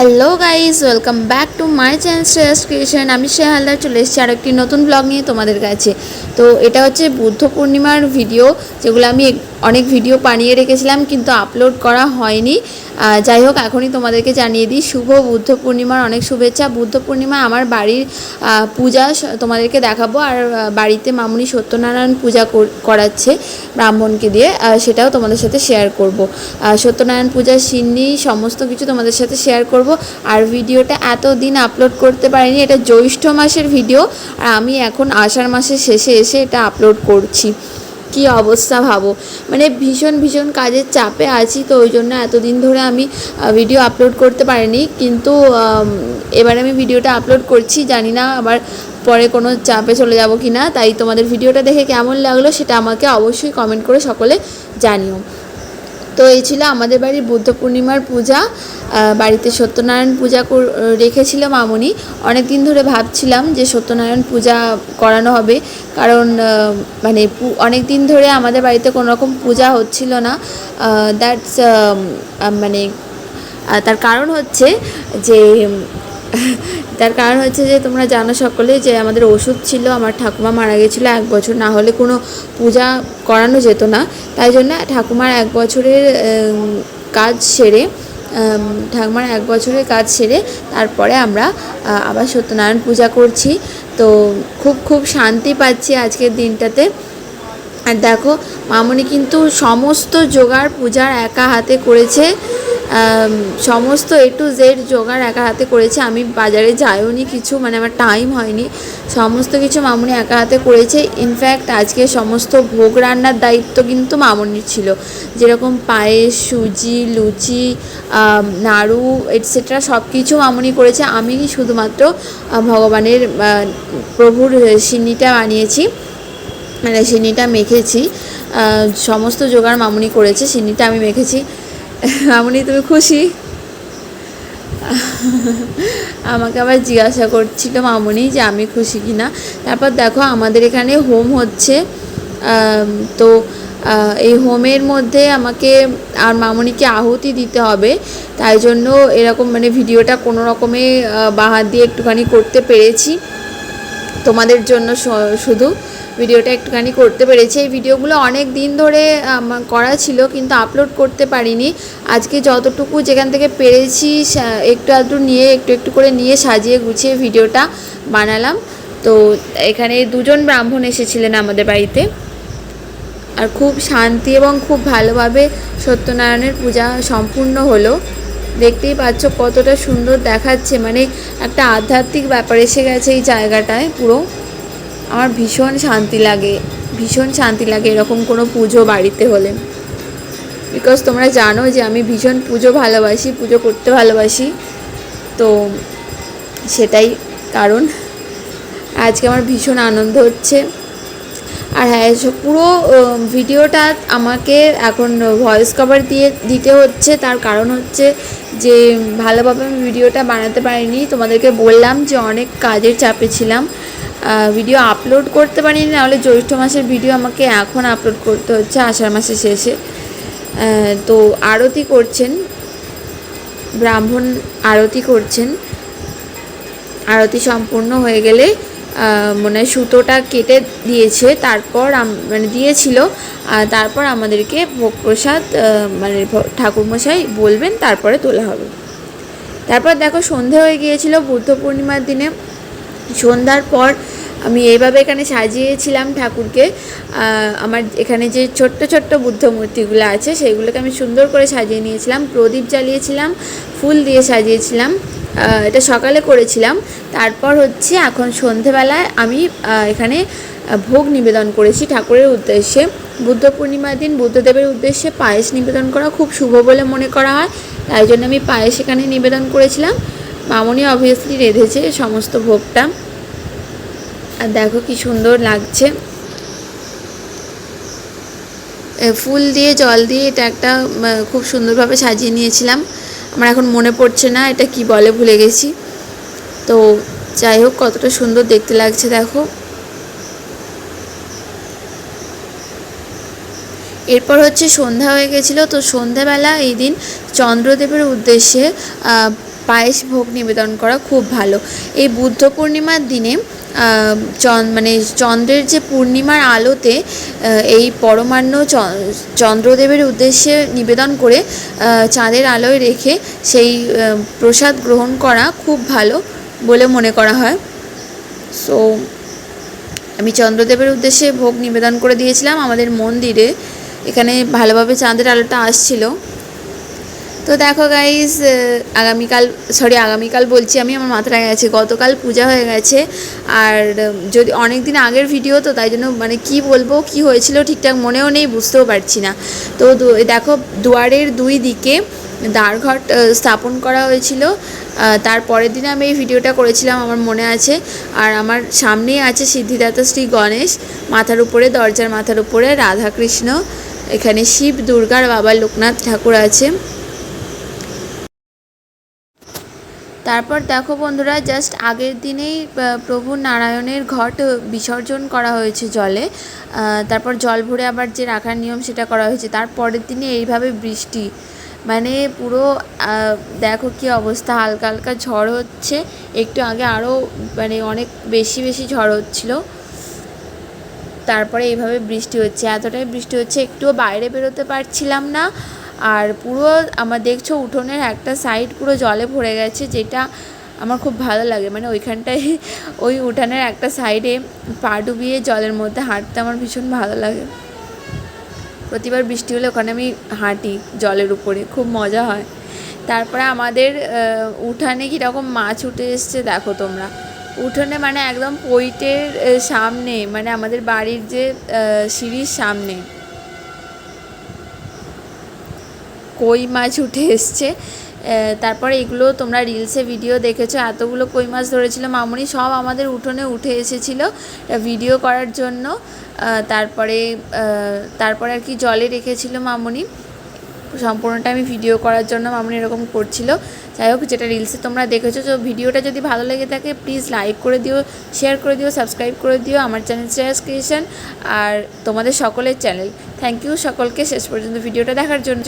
Hello guys, welcome back to my channel Shreyas creation. আমি শ্রেয়া হালদার চলে এসেছি আর একটি নতুন ব্লগ নিয়ে তোমাদের কাছে। তো এটা হচ্ছে বুদ্ধ পূর্ণিমার ভিডিও, যেগুলো আমি অনেক ভিডিও বানিয়ে রেখেছিলাম কিন্তু আপলোড করা হয়নি। যাই হোক, এখনই তোমাদেরকে জানিয়ে দিই, শুভ বুদ্ধ পূর্ণিমার অনেক শুভেচ্ছা। বুদ্ধ পূর্ণিমা আমার বাড়ির পূজা তোমাদেরকে দেখাবো, আর বাড়িতে মামুনি সত্যনারায়ণ পূজা করাচ্ছে ব্রাহ্মণকে দিয়ে, সেটাও তোমাদের সাথে শেয়ার করব। সত্যনারায়ণ পূজার সিন্নি সমস্ত কিছু তোমাদের সাথে শেয়ার করব। আর ভিডিওটা এতদিন আপলোড করতে পারিনি, এটা জ্যৈষ্ঠ মাসের ভিডিও, আর আমি এখন আষাঢ় মাসের শেষে এসে এটা আপলোড করছি। কি অবস্থা ভাবো, মানে ভীষণ ভীষণ কাজের চাপে আছি, তো ওই জন্য এতদিন ধরে আমি ভিডিও আপলোড করতে পারিনি। কিন্তু এবার আমি ভিডিওটা আপলোড করছি, জানি না আবার পরে কোনো চাপে চলে যাব কি না। তাই তোমাদের ভিডিওটা দেখে কেমন লাগলো সেটা আমাকে অবশ্যই কমেন্ট করে সকলে জানিও। তো এই ছিল আমাদের বাড়ির বুদ্ধ পূর্ণিমার পূজা। বাড়িতে সত্যনারায়ণ পূজা রেখেছিল মামুনি। অনেক দিন ধরে ভাবছিলাম যে সত্যনারায়ণ পূজা করানো হবে, কারণ মানে অনেক দিন ধরে আমাদের বাড়িতে কোনো রকম পূজা হচ্ছিল না। দ্যাটস মানে তার কারণ হচ্ছে যে তোমরা জানো সকলে যে আমাদের ওষুধ ছিল, আমার ঠাকুমা মারা গেছিলো 1 বছর, না হলে কোনো পূজা করানো যেত না। তাই জন্য ঠাকুমার 1 বছরের কাজ সেরে তারপরে আমরা আবার সত্যনারায়ণ পূজা করছি। তো খুব শান্তি পাচ্ছি আজকের দিনটাতে। আর দেখো, মামুনি কিন্তু সমস্ত জোগাড় পূজার একা হাতে করেছে, সমস্ত A to Z জোগাড় একা হাতে করেছে। আমি বাজারে যাইওনি কিছু, মানে আমার টাইম হয়নি। সমস্ত কিছু মামুনি একা হাতে করেছে। ইনফ্যাক্ট আজকে সমস্ত ভোগ রান্নার দায়িত্ব কিন্তু মামুনির ছিল, যেরকম পায়েস, সুজি, লুচি, নাড়ু এটসেট্রা সব কিছু মামুনি করেছে। আমি শুধুমাত্র ভগবানের প্রভুর সিন্নিটা বানিয়েছি, মানে সিন্নিটা মেখেছি। সমস্ত জোগাড় মামুনি করেছে, সিন্নিটা আমি মেখেছি। মামুনি তুমি খুশি? আমাকে আবার জিজ্ঞাসা করছিল মামুনি যে আমি খুশি কি না। তারপর দেখো, আমাদের এখানে হোম হচ্ছে। তো এই হোমের মধ্যে আমাকে আর মামুনিকে আহুতি দিতে হবে, তাই জন্য এরকম মানে ভিডিওটা কোনো রকমে বাহাত দিয়ে একটুখানি করতে পেরেছি তোমাদের জন্য। শুধু ভিডিওটা একটুখানি করতে পেরেছি। এই ভিডিওগুলো অনেক দিন ধরে করা ছিল কিন্তু আপলোড করতে পারিনি। আজকে যতটুকু যেখান থেকে পেরেছি একটু করে নিয়ে সাজিয়ে গুছিয়ে ভিডিওটা বানালাম। তো এখানে 2জন ব্রাহ্মণ এসেছিলেন আমাদের বাড়িতে, আর খুব শান্তি এবং খুব ভালোভাবে সত্যনারায়ণের পূজা সম্পূর্ণ হলো। দেখতেই পাচ্ছ কতটা সুন্দর দেখাচ্ছে, মানে একটা আধ্যাত্মিক ব্যাপার এসে গেছে এই জায়গাটায় পুরো। আমার ভীষণ শান্তি লাগে এরকম কোনো পুজো বাড়িতে হলে, বিকজ তোমরা জানো যে আমি ভীষণ পুজো করতে ভালোবাসি। তো সেটাই কারণ আজকে আমার ভীষণ আনন্দ হচ্ছে। আর হ্যাঁ, পুরো ভিডিওটা আমাকে এখন ভয়েস কভার দিতে হচ্ছে। তার কারণ হচ্ছে যে ভালোভাবে আমি ভিডিওটা বানাতে পারিনি। তোমাদেরকে বললাম যে অনেক কাজের চাপে ছিলাম, ভিডিও আপলোড করতে পারিনি। নাহলে জ্যৈষ্ঠ মাসের ভিডিও আমাকে এখন আপলোড করতে হচ্ছে আষাঢ় মাসের শেষে। তো আরতি করছেন ব্রাহ্মণ, আরতি সম্পূর্ণ হয়ে গেলে মানে সুতোটা কেটে দিয়েছে, তারপর মানে দিয়েছিল, তারপর আমাদেরকে ভোগ প্রসাদ মানে ঠাকুরমশাই বলবেন, তারপরে তোলা হবে। তারপর দেখো, সন্ধে হয়ে গিয়েছিল বুদ্ধ পূর্ণিমার দিনে। সন্ধ্যার পর আমি এইভাবে এখানে সাজিয়েছিলাম ঠাকুরকে। আমার এখানে যে ছোট্ট ছোট্ট বুদ্ধ মূর্তিগুলো আছে সেইগুলোকে আমি সুন্দর করে সাজিয়ে নিয়েছিলাম, প্রদীপ জ্বালিয়েছিলাম, ফুল দিয়ে সাজিয়েছিলাম। এটা সকালে করেছিলাম। তারপর হচ্ছে এখন সন্ধেবেলায় আমি এখানে ভোগ নিবেদন করেছি ঠাকুরের উদ্দেশ্যে। বুদ্ধ পূর্ণিমার দিন বুদ্ধদেবের উদ্দেশ্যে পায়েস নিবেদন করা খুব শুভ বলে মনে করা হয়, তাই জন্য আমি পায়েস এখানে নিবেদন করেছিলাম। মামুনি অবভিয়াসলি রেঁধেছে সমস্ত ভোগটা। আর দেখো কি সুন্দর লাগছে, ফুল দিয়ে জল দিয়ে এটা একটা খুব সুন্দরভাবে সাজিয়ে নিয়েছিলাম। আমার এখন মনে পড়ছে না এটা কি বলে, ভুলে গেছি। তো যাই হোক, কতটা সুন্দর দেখতে লাগছে দেখো। এরপর হচ্ছে সন্ধ্যা হয়ে গেছিলো। তো সন্ধ্যাবেলা এই দিন চন্দ্রদেবের উদ্দেশ্যে পায়েস ভোগ নিবেদন করা খুব ভালো। এই বুদ্ধ পূর্ণিমার দিনে মানে চন্দ্রের যে পূর্ণিমার আলোতে এই পরমান্ন চন্দ্রদেবের উদ্দেশ্যে নিবেদন করে চাঁদের আলোয় রেখে সেই প্রসাদ গ্রহণ করা খুব ভালো বলে মনে করা হয়। সো আমি চন্দ্রদেবের উদ্দেশ্যে ভোগ নিবেদন করে দিয়েছিলাম আমাদের মন্দিরে, এখানে ভালোভাবে চাঁদের আলোটা আসছিল। তো দেখো গাইজ, আগামীকাল বলছি আমি, আমার মাথায় গেছে, গতকাল পূজা হয়ে গেছে। আর যদি অনেক দিন আগের ভিডিও তো তাই জন্য মানে কি বলবো, কি হয়েছিল ঠিকঠাক মনেও নেই, বুঝতেও পারছি না। তো দেখো দুয়ারের দুই দিকে দ্বারঘট স্থাপন করা হয়েছিল। তার পরের দিনে আমি এই ভিডিওটা করেছিলাম, আমার মনে আছে। আর আমার সামনেই আছে সিদ্ধিদাতা শ্রী গণেশ, মাথার উপরে, দরজার মাথার উপরে রাধাকৃষ্ণ, এখানে শিব, দুর্গার বাবা লোকনাথ ঠাকুর আছে। তারপর দেখো বন্ধুরা, জাস্ট আগের দিনেই প্রভু নারায়ণের ঘট বিসর্জন করা হয়েছে জলে। তারপর জল ভরে আবার যে রাখার নিয়ম সেটা করা হয়েছে। তার পরের দিনে এইভাবে বৃষ্টি, মানে পুরো দেখো কি অবস্থা, হালকা হালকা ঝড় হচ্ছে, একটু আগে আরও মানে অনেক বেশি ঝড় হচ্ছিল। তারপরে এইভাবে বৃষ্টি হচ্ছে, এতটাই বৃষ্টি হচ্ছে একটুও বাইরে বেরোতে পারছিলাম না। আর পুরো আমার দেখছো উঠোনের একটা সাইড পুরো জলে ভরে গেছে, যেটা আমার খুব ভালো লাগে। মানে ওইখানটায় ওই উঠানের একটা সাইডে পা ডুবিয়ে জলের মধ্যে হাঁটতে আমার ভীষণ ভালো লাগে। প্রতিবার বৃষ্টি হলে ওখানে আমি হাঁটি জলের উপরে, খুব মজা হয়। তারপরে আমাদের উঠানে কীরকম মাছ উঠে এসছে দেখো তোমরা। উঠোনে মানে একদম পৈটের সামনে, মানে আমাদের বাড়ির যে সিঁড়ির সামনে কই মাছ উঠে এসছে। তারপরে এগুলো তোমরা রিলসে ভিডিও দেখেছো, এতগুলো কই মাছ ধরেছিল মামুনি, সব আমাদের উঠোনে উঠে এসেছিলো ভিডিও করার জন্য। তারপরে আর কি জলে রেখেছিল মামুনি, সম্পূর্ণটা আমি ভিডিও করার জন্য মামুনি এরকম করছিল। যাই হোক, যেটা রিলসে তোমরা দেখেছো, তো ভিডিওটা যদি ভালো লেগে থাকে প্লিজ লাইক করে দিও, শেয়ার করে দিও, সাবস্ক্রাইব করে দিও আমার চ্যানেল শ্রেয়াস ক্রিয়েশন আর তোমাদের সকলের চ্যানেল। থ্যাংক ইউ সকলকে শেষ পর্যন্ত ভিডিওটা দেখার জন্য।